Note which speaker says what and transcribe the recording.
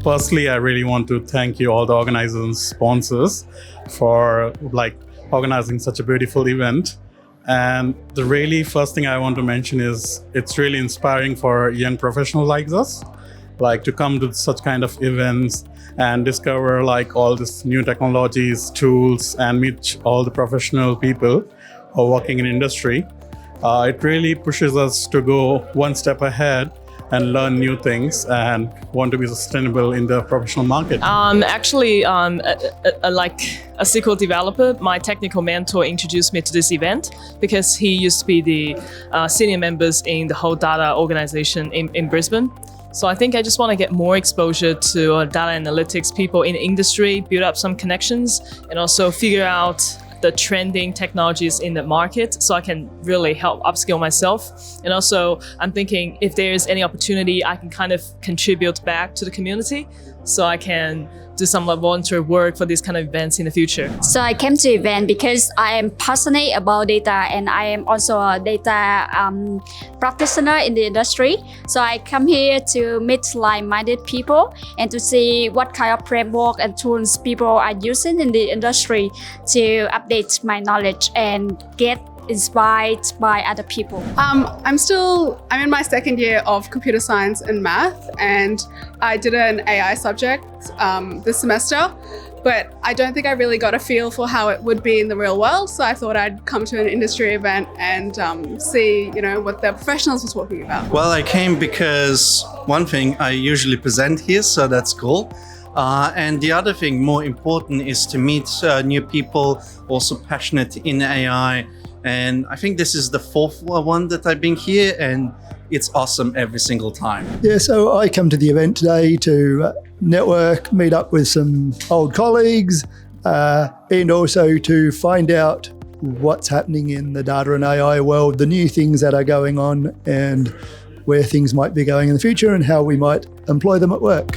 Speaker 1: Firstly, I really want to thank you, all the organizers and sponsors, for organizing such a beautiful event. And the really first thing I want to mention is it's really inspiring for young professionals like us, to come to such kind of events and discover all these new technologies, tools, and meet all the professional people who are working in industry. It really pushes us to go one step ahead and learn new things and want to be sustainable in the professional market.
Speaker 2: Actually, like a SQL developer, my technical mentor introduced me to this event because he used to be the senior members in the whole data organization in Brisbane. So I think I just want to get more exposure to data analytics people in the industry, build up some connections, and also figure out the trending technologies in the market so I can really help upskill myself. And also I'm thinking if there's any opportunity I can kind of contribute back to the community so I can do some volunteer work for these kind of events in the future.
Speaker 3: So I came to the event because I am passionate about data and I am also a data practitioner in the industry. So I come here to meet like-minded people and to see what kind of framework and tools people are using in the industry to update my knowledge and get inspired by other people.
Speaker 4: I'm in my second year of computer science and math, and I did an AI subject this semester, but I don't think I really got a feel for how it would be in the real world. So I thought I'd come to an industry event and see, what the professionals were talking about.
Speaker 5: Well, I came because one thing, I usually present here, so that's cool. And the other thing, more important, is to meet new people also passionate in AI. And I think this is the fourth one that I've been here, and it's awesome every single time.
Speaker 6: Yeah, so I come to the event today to network, meet up with some old colleagues, and also to find out what's happening in the data and AI world, the new things that are going on, and where things might be going in the future and how we might employ them at work.